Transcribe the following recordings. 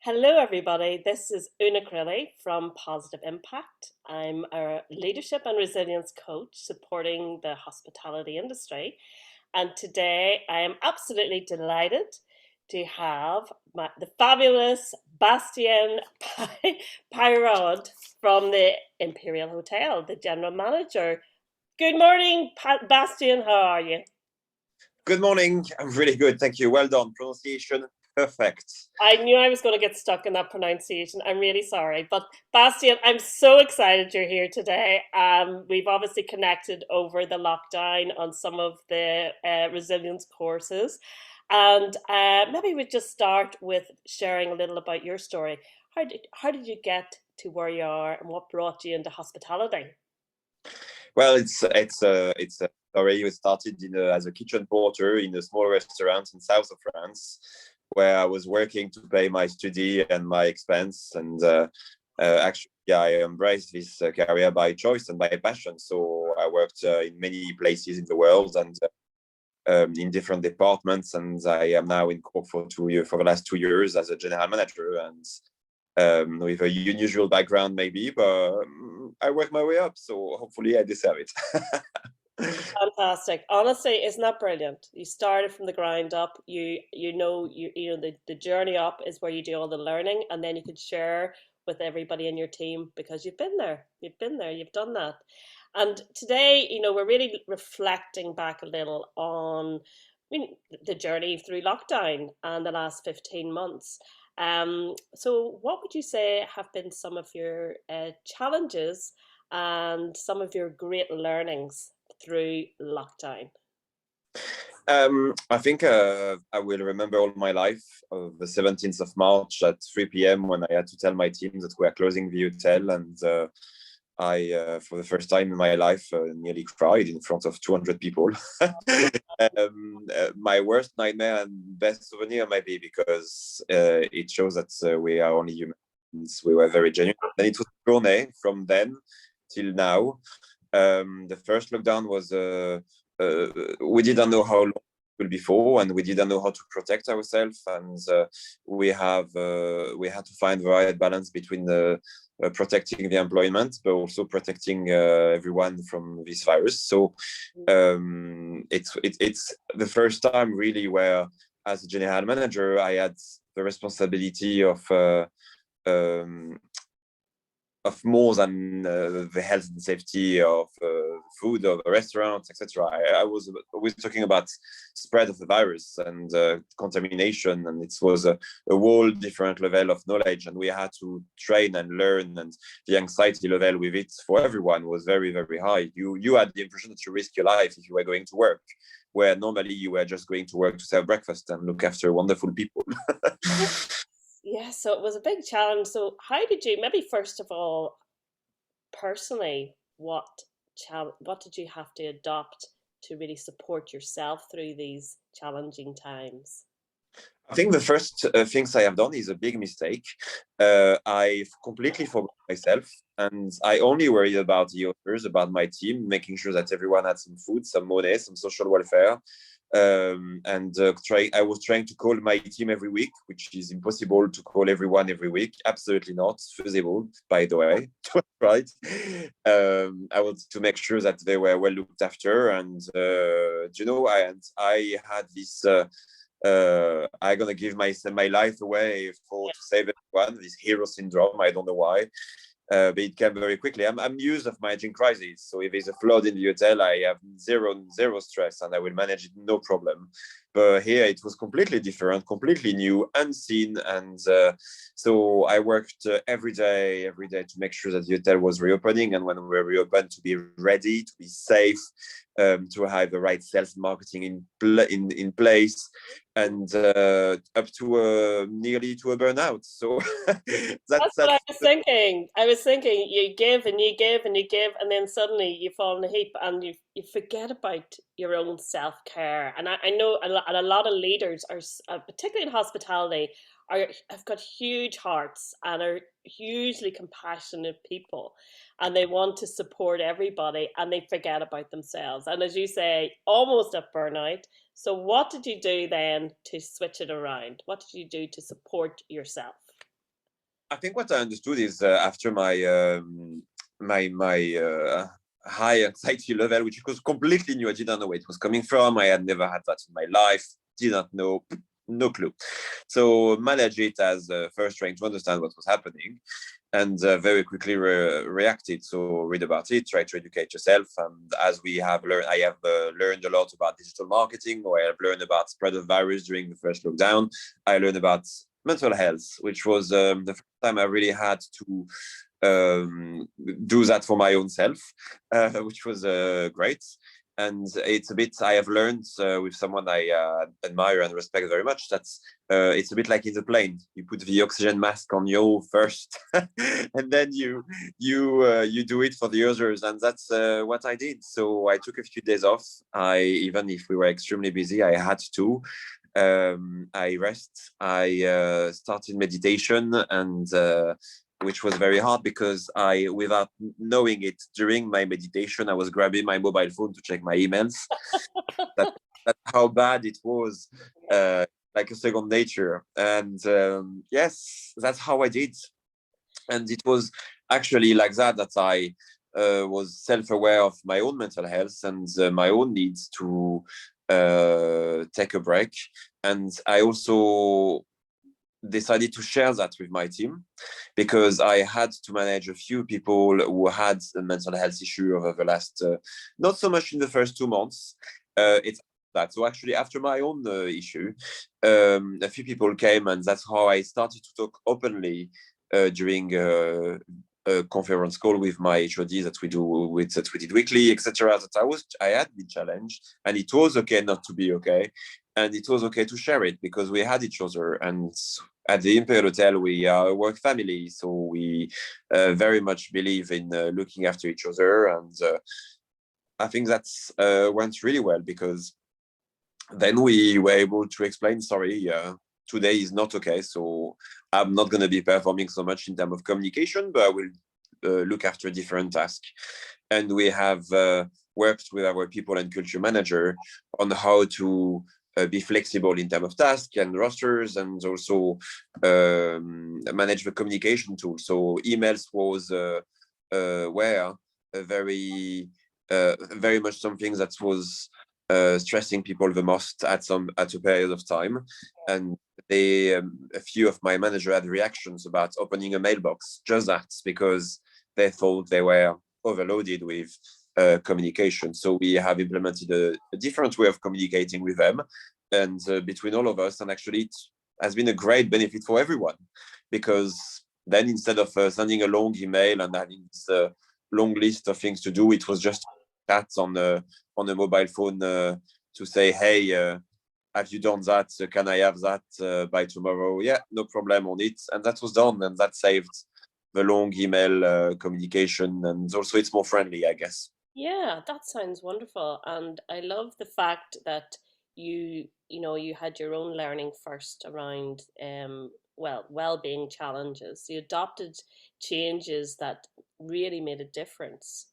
Hello, everybody. This is Crilly from Positive Impact. I'm a leadership and resilience coach supporting the hospitality industry. And today I am absolutely delighted to have the fabulous Bastien Peyraud from the Imperial Hotel, the general manager. Good morning, Bastien. How are you? Good morning. I'm really good. Thank you. Well done. Pronunciation perfect. I knew I was going to get stuck in that pronunciation. I'm really sorry. But Bastien, I'm so excited you're here today. We've obviously connected over the lockdown on some of the resilience courses. And maybe we just start with sharing a little about your story. How did you get to where you are and what brought you into hospitality? Well, it's a story. We started as a kitchen porter in a small restaurant in south of France, where I was working to pay my study and my expense. And actually, I embraced this career by choice and by passion. So I worked in many places in the world and in different departments. And I am now in Cork for 2 years, for the last 2 years as a general manager. And with a unusual background maybe, but I work my way up, so hopefully I deserve it. Fantastic. Honestly, isn't that brilliant? You started from the ground up. The journey up is where you do all the learning, and then you could share with everybody in your team because you've been there. You've been there. You've done that. And today, we're really reflecting back a little on, the journey through lockdown and the last 15 months. So what would you say have been some of your challenges and some of your great learnings through lockdown? I think I will remember all my life of the 17th of March at 3 p.m. when I had to tell my team that we are closing the hotel. And for the first time in my life, nearly cried in front of 200 people. My worst nightmare and best souvenir, maybe, because it shows that we are only humans. We were very genuine. And it was a journey from then till now. The first lockdown was, we didn't know how long it will be for, and we didn't know how to protect ourselves. And we had to find the right balance between protecting the employment, but also protecting everyone from this virus. So it's the first time really where, as a general manager, I had the responsibility of more than the health and safety of food of the restaurants, etc. I was always talking about spread of the virus and contamination, and it was a whole different level of knowledge, and we had to train and learn, and the anxiety level with it for everyone was very, very high. You had the impression that you risk your life if you were going to work, where normally you were just going to work to serve breakfast and look after wonderful people. Yeah, so it was a big challenge. So how did you, maybe first of all, personally, what did you have to adopt to really support yourself through these challenging times? I think the first things I have done is a big mistake. I completely forgot myself, and I only worried about the others, about my team, making sure that everyone had some food, some money, some social welfare. And I was trying to call my team every week, which is impossible to call everyone every week. Absolutely not feasible, by the way. Right? I wanted to make sure that they were well looked after, and I had this. I'm gonna give my life away to save everyone. This hero syndrome. I don't know why, but it came very quickly. I'm used of managing crises, so if there's a flood in the hotel, I have zero stress, and I will manage it no problem. But here it was completely different, completely new, unseen, and so I worked every day to make sure that the hotel was reopening, and when we were reopened, to be ready, to be safe, to have the right sales marketing in place, and up to nearly to a burnout. So That's what I was thinking. I was thinking you give and you give and you give, and then suddenly you fall in a heap and you forget about your own self care. And I know a lot of leaders are, particularly in hospitality, have got huge hearts and are hugely compassionate people, and they want to support everybody, and they forget about themselves. And as you say, almost at burnout. So what did you do then to switch it around? What did you do to support yourself? I think what I understood is after my high anxiety level, which was completely new. I didn't know where it was coming from. I had never had that in my life. Didn't know, no clue. So manage it as first trying to understand what was happening, and very quickly reacted. So read about it, try to educate yourself. And as we have learned, I have learned a lot about digital marketing, or I have learned about spread of virus during the first lockdown. I learned about mental health, which was the first time I really had to do that for my own self, which was great. And it's a bit, I have learned with someone I admire and respect very much, that it's a bit like in the plane. You put the oxygen mask on you first, and then you do it for the others, and that's what I did. So I took a few days off. Even if we were extremely busy, I had to. I rest. I started meditation, and which was very hard because I, without knowing it, during my meditation, I was grabbing my mobile phone to check my emails. That's how bad it was, like a second nature. And yes, that's how I did. And it was actually like that I was self-aware of my own mental health and my own needs to take a break. And I also decided to share that with my team, because I had to manage a few people who had a mental health issue over the last, not so much in the first 2 months. It's that. So actually, after my own issue, a few people came, and that's how I started to talk openly during a conference call with my HOD that we did weekly, etc. That I had been challenged, and it was okay not to be okay, and it was okay to share it because we had each other. And at the Imperial Hotel, we are a work family, so we very much believe in looking after each other, and I think that's went really well, because then we were able to explain, sorry, today is not okay, so I'm not going to be performing so much in terms of communication, but I will look after different tasks. And we have worked with our people and culture manager on how to be flexible in terms of tasks and rosters, and also manage the communication tool. So emails was were very much something that was stressing people the most at a period of time. And a few of my manager had reactions about opening a mailbox, just that, because they thought they were overloaded with communication. So we have implemented a different way of communicating with them, and between all of us. And actually, it has been a great benefit for everyone, because then instead of sending a long email and having this long list of things to do, it was just chat on a mobile phone to say, hey, have you done that? Can I have that by tomorrow? Yeah, no problem on it. And that was done, and that saved the long email communication, and also it's more friendly, I guess. Yeah, that sounds wonderful. And I love the fact that you had your own learning first around well-being challenges. You adopted changes that really made a difference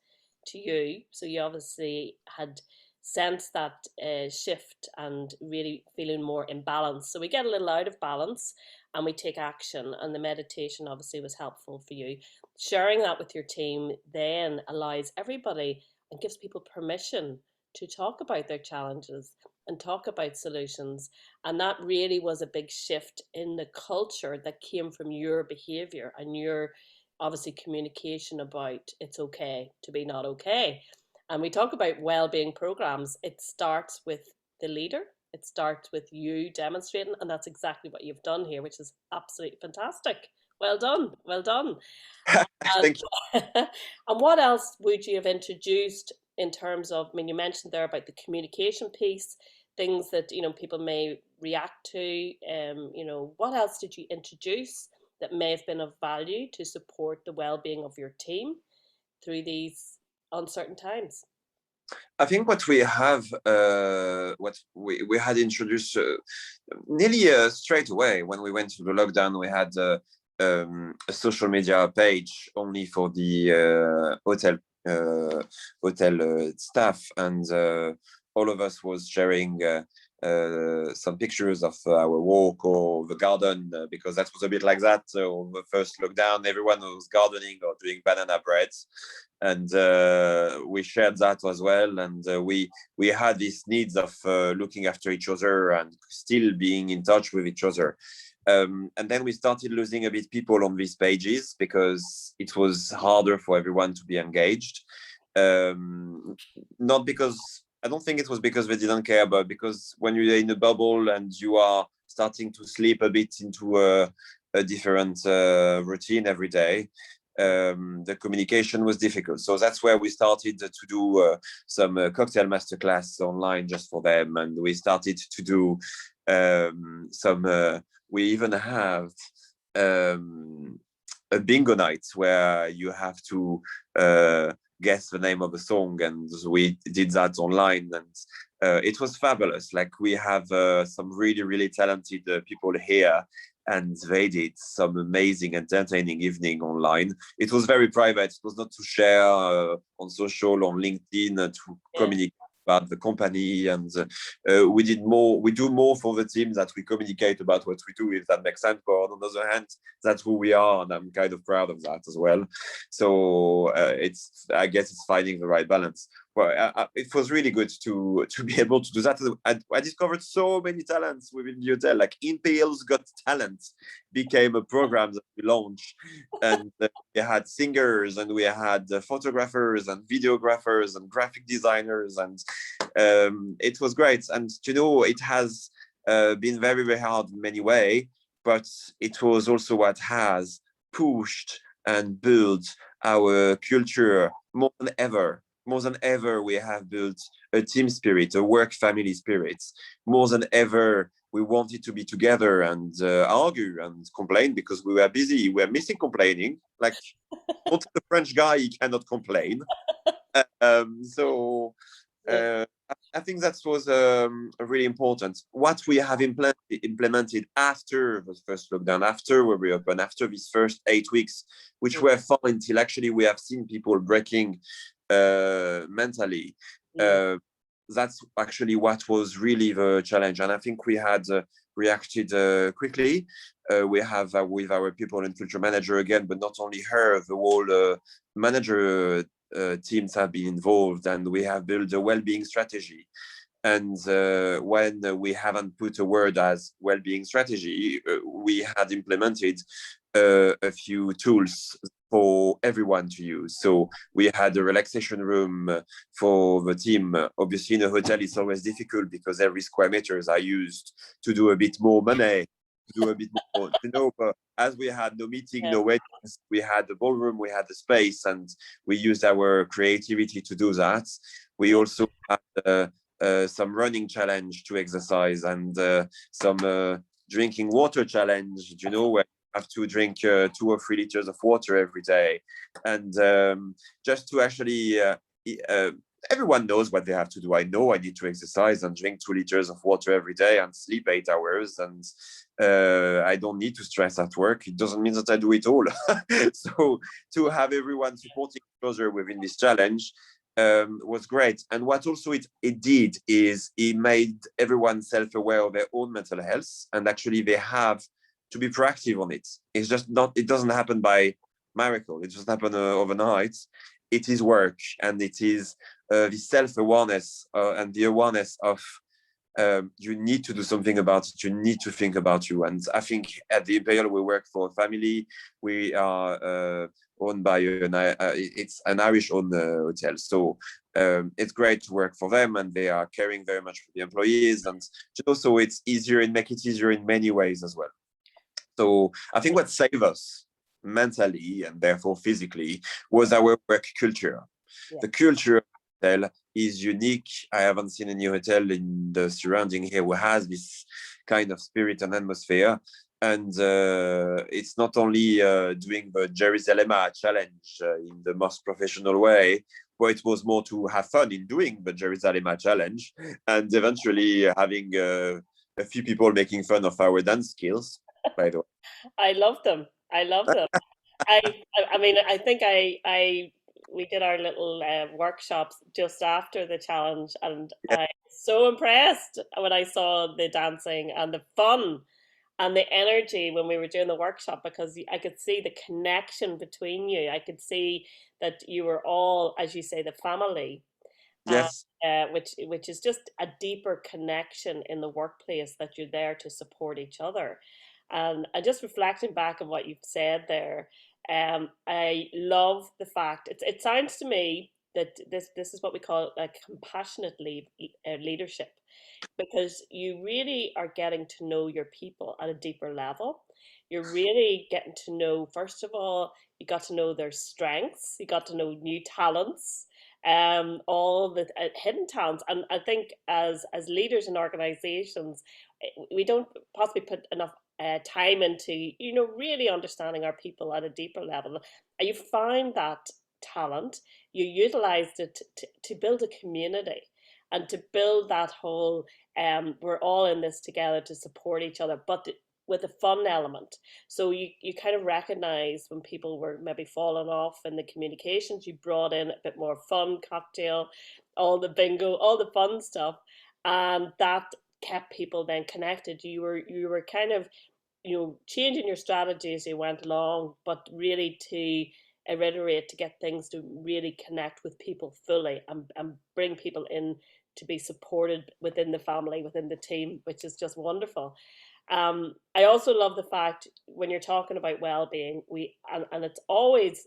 to you. So you obviously had sensed that shift and really feeling more in balance. So we get a little out of balance and we take action, and the meditation obviously was helpful for you. Sharing that with your team then allows everybody and gives people permission to talk about their challenges and talk about solutions. And that really was a big shift in the culture that came from your behavior and your obviously communication about it's okay to be not okay. And we talk about well-being programs. It starts with the leader. It starts with you demonstrating, and that's exactly what you've done here, which is absolutely fantastic. Well done, well done. And, Thank you. and what else would you have introduced in terms of, I mean, you mentioned there about the communication piece, things that, people may react to. What else did you introduce that may have been of value to support the well-being of your team through these uncertain times? I think what we have, what we had introduced nearly straight away when we went to the lockdown, we had a social media page only for the hotel staff, and all of us was sharing some pictures of our walk or the garden, because that was a bit like that. So the first lockdown, everyone was gardening or doing banana breads, and we shared that as well. And we had these needs of looking after each other and still being in touch with each other. And then we started losing a bit people on these pages because it was harder for everyone to be engaged. Not because I don't think it was because they didn't care, but because when you're in a bubble and you are starting to slip a bit into a different routine every day, the communication was difficult. So that's where we started to do some cocktail masterclass online just for them, and we started to do some. We even have a bingo night where you have to guess the name of the song, and we did that online, and it was fabulous. Like, we have some really talented people here, and they did some amazing entertaining evening online. It was very private. It was not to share on social, on LinkedIn, to communicate about the company, and we do more for the team that we communicate about what we do, if that makes sense. But on the other hand, that's who we are, and I'm kind of proud of that as well. So I guess it's finding the right balance. Well, it was really good to be able to do that. I discovered so many talents within the hotel. Like, Imperial's Got Talent became a program that we launched, and we had singers, and we had photographers and videographers and graphic designers, and it was great. And it has been very hard in many ways, but it was also what has pushed and built our culture more than ever. More than ever, we have built a team spirit, a work family spirit. More than ever, we wanted to be together and argue and complain because we were busy. We were missing complaining. Like, not the French guy, he cannot complain. So I think that was really important. What we have implemented after the first lockdown, after we reopened, after these first 8 weeks, which were fine till actually we have seen people breaking mentally. That's actually what was really the challenge, and I think we had reacted quickly. We have with our people and culture manager again, but not only her, the whole manager teams have been involved, and we have built a well-being strategy. And when we haven't put a word as well-being strategy, we had implemented a few tools for everyone to use. So we had a relaxation room for the team. Obviously, in a hotel, it's always difficult because every square meters are used to do a bit more money, to do a bit more, but as we had no meeting, no weddings, we had the ballroom, we had the space, and we used our creativity to do that. We also had some running challenge to exercise, and some drinking water challenge, where have to drink 2 or 3 liters of water every day. And just to actually, everyone knows what they have to do. I know I need to exercise and drink 2 liters of water every day and sleep 8 hours. And I don't need to stress at work. It doesn't mean that I do it all. So to have everyone supporting each other within this challenge was great. And what also it did is it made everyone self-aware of their own mental health. And actually they have to be proactive on it. It's just not, it doesn't happen by miracle. It doesn't happen overnight. It is work, and it is the self-awareness and the awareness of you need to do something about it. You need to think about you. And I think at the Imperial, we work for a family. We are owned by it's an Irish-owned hotel. So it's great to work for them, and they are caring very much for the employees. And so it's easier and make it easier in many ways as well. So I think what saved us mentally and therefore physically was our work culture. The culture of the hotel is unique. I haven't seen any hotel in the surrounding here who has this kind of spirit and atmosphere. And it's not only doing the Jerusalem challenge in the most professional way, but it was more to have fun in doing the Jerusalem challenge, and eventually having a few people making fun of our dance skills, by the way. I love them. I love them. I mean, I think I we did our little workshops just after the challenge, and Yeah. I was so impressed when I saw the dancing and the fun and the energy when we were doing the workshop, because I could see the connection between you. I could see that you were all, as you say, the family, uh, Yes. which is just a deeper connection in the workplace, that you're there to support each other. And just reflecting back on what you've said there, I love the fact it sounds to me that this is what we call a compassionate leadership, because you really are getting to know your people at a deeper level. You're really getting to know, first of all, you got to know their strengths, you got to know new talents, all the hidden talents. And I think as leaders in organizations, we don't possibly put enough time into, really understanding our people at a deeper level. And you find that talent, you utilized it to build a community and to build that whole we're all in this together to support each other, but with a fun element. So you kind of recognize when people were maybe falling off in the communications, you brought in a bit more fun, cocktail, all the bingo, all the fun stuff, and that kept people then connected. You were kind of, changing your strategy as you went along, but really to reiterate, to get things to really connect with people fully, and bring people in to be supported within the family, within the team, which is just wonderful. I also love the fact when you're talking about well-being, and it's always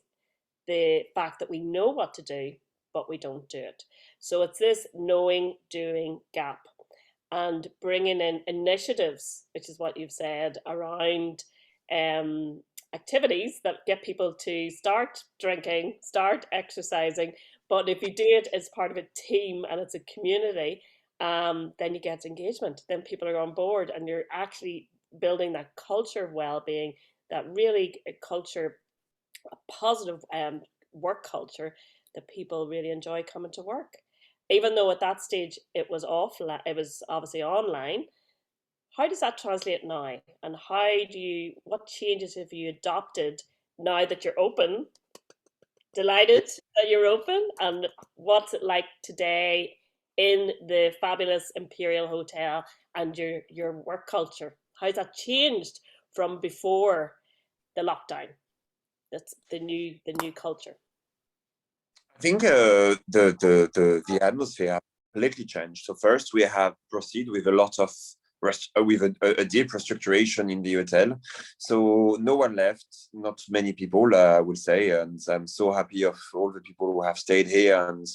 the fact that we know what to do, but we don't do it. So it's this knowing, doing gap, and bringing in initiatives, which is what you've said, around um, activities that get people to start drinking, start exercising. But if you do it as part of a team and it's a community, then you get engagement. Then people are on board, and you're actually building that culture of well-being, that really culture, a positive work culture, that people really enjoy coming to work. Even though at that stage it was offline, it was obviously online. How does that translate now? And what changes have you adopted now that you're open? Delighted that you're open. And what's it like today in the fabulous Imperial Hotel, and your work culture? How's that changed from before the lockdown? That's the new culture. I think the atmosphere completely changed. So first we have proceed with a lot of with a deep restructuration in the hotel. So no one left, not many people, I would say, and I'm so happy of all the people who have stayed here and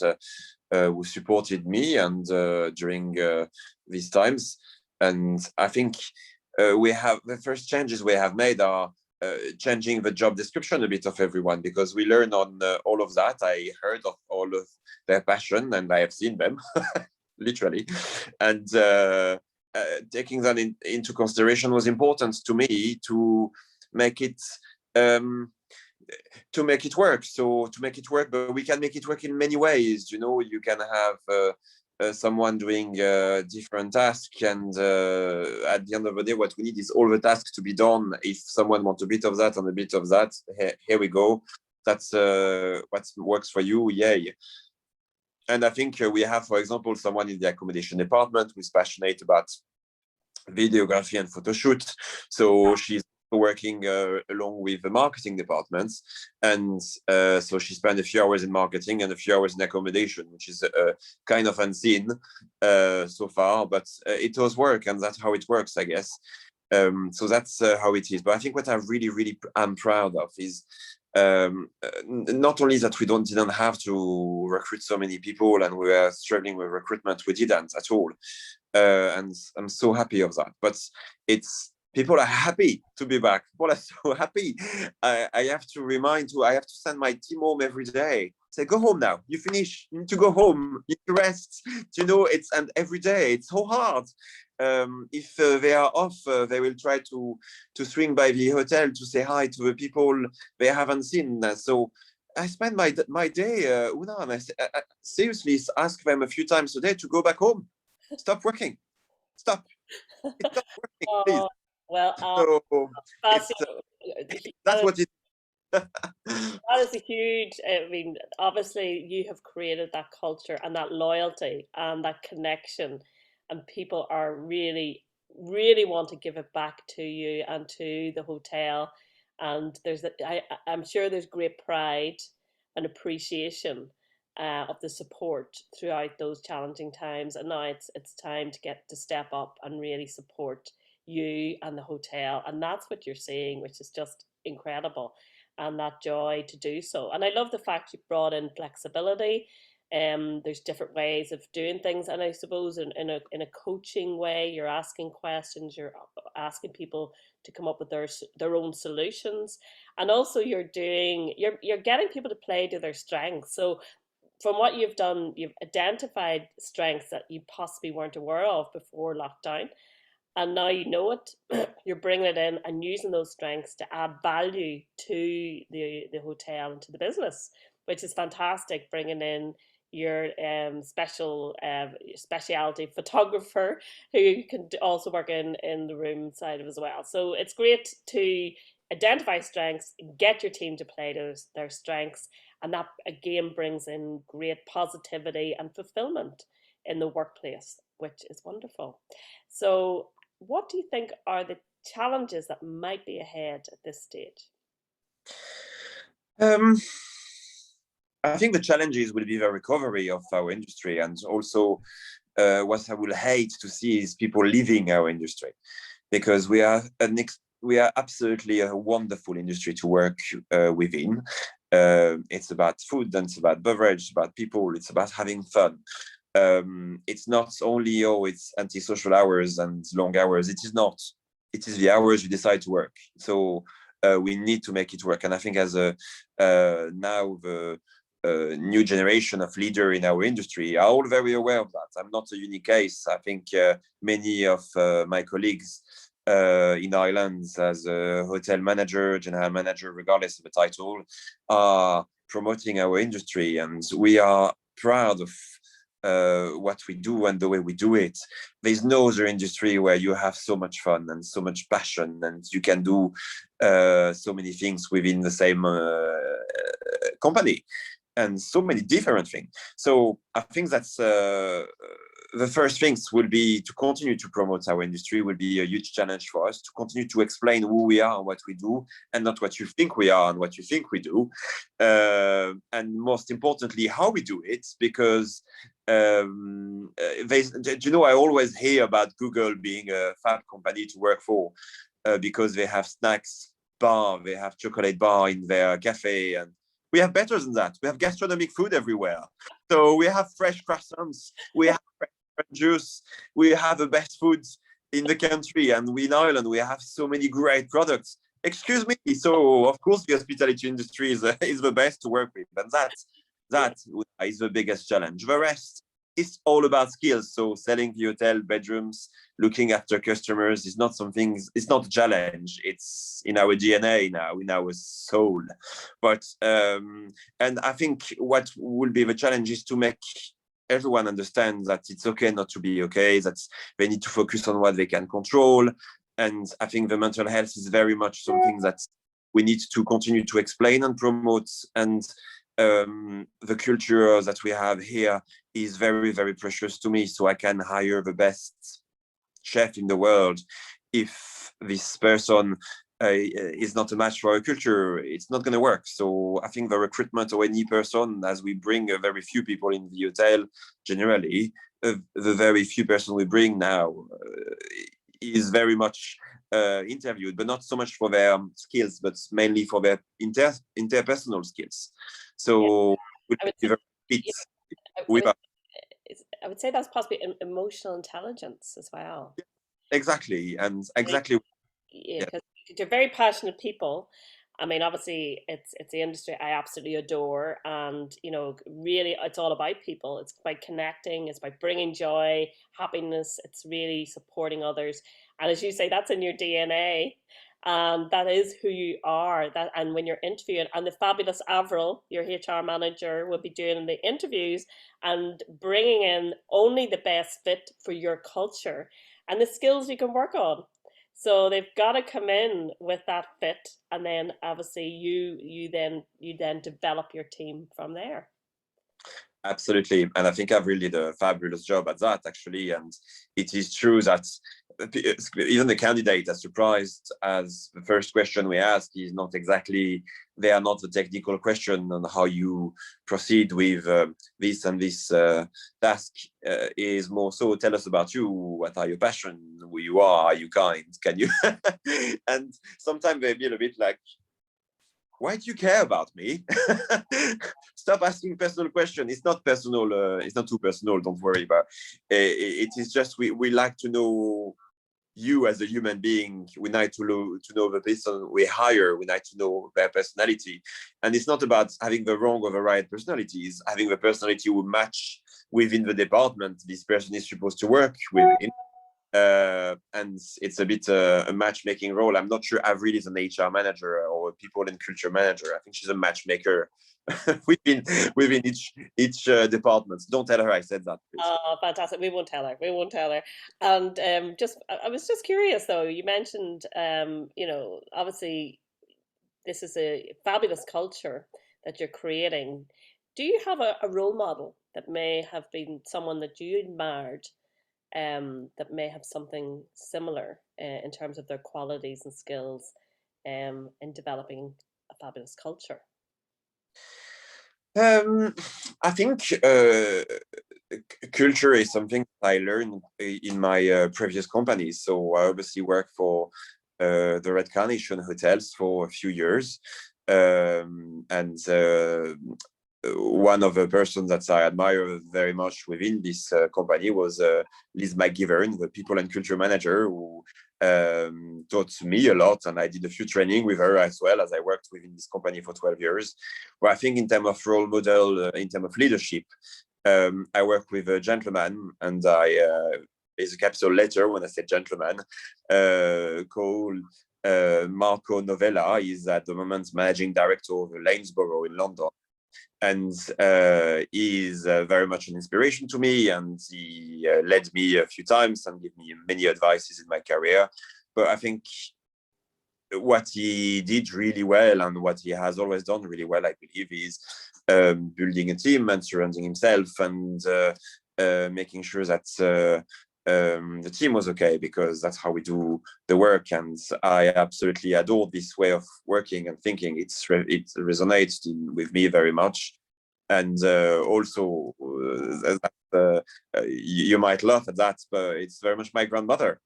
who supported me and during these times. And I think we have the first changes we have made are changing the job description a bit of everyone, because we learn on all of that. I heard of all of their passion and I have seen them literally, and taking that into consideration was important to me to make it um, work. So to make it work, but we can make it work in many ways. You can have someone doing different tasks, and at the end of the day, what we need is all the tasks to be done. If someone wants a bit of that and a bit of that, here we go. That's what works for you. Yay. And I think we have, for example, someone in the accommodation department who's passionate about videography and photo shoot. So she's working along with the marketing departments, and so she spent a few hours in marketing and a few hours in accommodation, which is kind of unseen so far, but it does work, and that's how it works, I guess. So that's how it is. But I think what I really am proud of is not only that we didn't have to recruit so many people and we were struggling with recruitment, we didn't at all. And I'm so happy of that. But it's people are happy to be back. People are so happy. I have to send my team home every day. Say, go home now. You finish. You need to go home. You need to rest. And every day it's so hard. If they are off, they will try to swing by the hotel to say hi to the people they haven't seen. So I spend my day, Una, and I seriously ask them a few times a day to go back home. Stop working. Stop. It's not working, please. Oh, well, So it's Bastien, that's what it. That is a huge, I mean, obviously you have created that culture and that loyalty and that connection, and people are really, really want to give it back to you and to the hotel. And I'm sure there's great pride and appreciation of the support throughout those challenging times. And now it's time to get to step up and really support you and the hotel. And that's what you're seeing, which is just incredible, and that joy to do so. And I love the fact you brought in flexibility. There's different ways of doing things, and I suppose in a coaching way, you're asking questions, you're asking people to come up with their own solutions, and also you're getting people to play to their strengths. So from what you've done, you've identified strengths that you possibly weren't aware of before lockdown, and now you know it. You're bringing it in and using those strengths to add value to the hotel and to the business, which is fantastic. Bringing in your specialty photographer who can also work in the room side of as well. So it's great to identify strengths, get your team to play their strengths, and that again brings in great positivity and fulfillment in the workplace, which is wonderful. So what do you think are the challenges that might be ahead at this stage? Um, I think the challenges will be the recovery of our industry, and also what I will hate to see is people leaving our industry, because we are absolutely a wonderful industry to work within. It's about food, and it's about beverage, it's about people, it's about having fun. It's not only, oh, it's antisocial hours and long hours. It is not. It is the hours you decide to work. So we need to make it work. And I think as a now the new generation of leader in our industry are all very aware of that. I'm not a unique case. I think many of my colleagues in Ireland as a hotel manager, general manager, regardless of the title, are promoting our industry, and we are proud of what we do and the way we do it. There's no other industry where you have so much fun and so much passion, and you can do so many things within the same company, and so many different things. So I think that's the first things will be to continue to promote our industry, will be a huge challenge for us to continue to explain who we are and what we do, and not what you think we are and what you think we do. And most importantly, how we do it, because I always hear about Google being a fab company to work for because they have snacks bar, they have chocolate bar in their cafe, and we have better than that. We have gastronomic food everywhere. So we have fresh croissants, we have fresh juice, we have the best foods in the country, and we in Ireland we have so many great products. Excuse me. So of course the hospitality industry is the best to work with, and Yeah, that is the biggest challenge. The rest is all about skills. So selling the hotel bedrooms, looking after customers is not something. It's not a challenge. It's in our DNA now, in our soul. But and I think what will be the challenge is to make everyone understand that it's okay not to be okay. That they need to focus on what they can control. And I think the mental health is very much something that we need to continue to explain and promote. And the culture that we have here is very, very precious to me. So I can hire the best chef in the world. If this person is not a match for our culture, it's not going to work. So I think the recruitment of any person, as we bring very few people in the hotel generally, the very few person we bring now is very much interviewed, but not so much for their skills, but mainly for their interpersonal skills. yeah. So we'll I would be say, very fit yeah, with us. I would say that's possibly emotional intelligence as well. Exactly, and exactly. Yeah, Yeah. because they're very passionate people. I mean, obviously, it's the industry I absolutely adore, and really, it's all about people. It's about connecting. It's about bringing joy, happiness. It's really supporting others, and as you say, that's in your DNA, and that is who you are. That, and when you're interviewing, and the fabulous Avril, your HR manager, will be doing the interviews and bringing in only the best fit for your culture and the skills you can work on. So they've got to come in with that fit, and then obviously you then develop your team from there. Absolutely. And I think I've really did a fabulous job at that, actually. And it is true that even the candidate are surprised, as the first question we ask is not exactly, they are not the technical question on how you proceed with this and this task, is more so, tell us about you, what are your passion, who you are you kind, can you? And sometimes they feel a bit like, why do you care about me? Stop asking personal questions. It's not personal. It's not too personal. Don't worry. But it is just we like to know you as a human being. We like to know the person we hire. We like to know their personality. And it's not about having the wrong or the right personality. It's having the personality who match within the department this person is supposed to work with. And it's a bit a matchmaking role. I'm not sure Avril is an HR manager or a people and culture manager. I think she's a matchmaker within each department. Don't tell her I said that, please. Oh, fantastic. We won't tell her. We won't tell her. And just I was just curious though, you mentioned obviously this is a fabulous culture that you're creating. Do you have a role model that may have been someone that you admired, that may have something similar in terms of their qualities and skills in developing a fabulous culture? I think culture is something I learned in my previous companies. So I obviously worked for the Red Carnation hotels for a few years. And one of the persons that I admire very much within this company was Liz McGivern, the people and culture manager, who taught me a lot, and I did a few training with her as well, as I worked within this company for 12 years. But I think in terms of role model, in terms of leadership, I work with a gentleman, and is a capital letter when I say gentleman, called Marco Novella. He's at the moment managing director of Lanesborough in London. And he is very much an inspiration to me, and he led me a few times and gave me many advices in my career. But I think what he did really well, and what he has always done really well, I believe, is building a team and surrounding himself, and making sure that the team was okay, because that's how we do the work. And I absolutely adore this way of working and thinking. It resonates with me very much. And also, you might laugh at that, but it's very much my grandmother.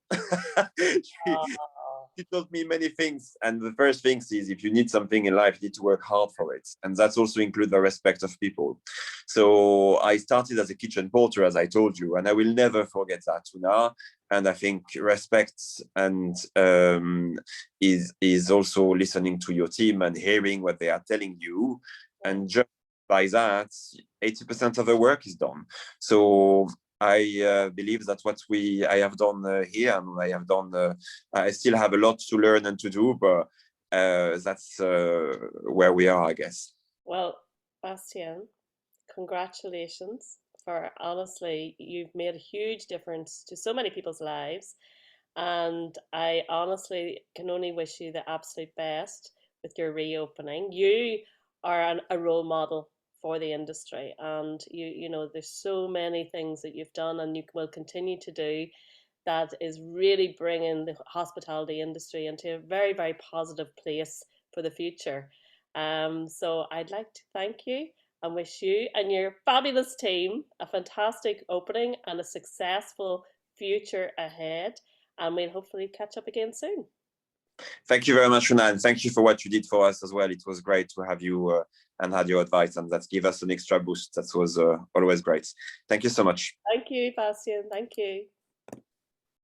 She taught me many things, and the first thing is, if you need something in life, you need to work hard for it, and that's also include the respect of people. So I started as a kitchen porter, as I told you, and I will never forget that, Una. And I think respect and is also listening to your team and hearing what they are telling you, and just by that, 80% of the work is done. So I believe that's what I have done here, and I have done. I still have a lot to learn and to do, but that's where we are, I guess. Well, Bastien, congratulations, for honestly, you've made a huge difference to so many people's lives. And I honestly can only wish you the absolute best with your reopening. You are a role model for the industry, and there's so many things that you've done and you will continue to do that is really bringing the hospitality industry into a very, very positive place for the future. So I'd like to thank you and wish you and your fabulous team a fantastic opening and a successful future ahead. And we'll hopefully catch up again soon. Thank you very much, Una, and thank you for what you did for us as well. It was great to have you and had your advice, and that gave us an extra boost. That was always great. Thank you so much. Thank you, Bastien. Thank you.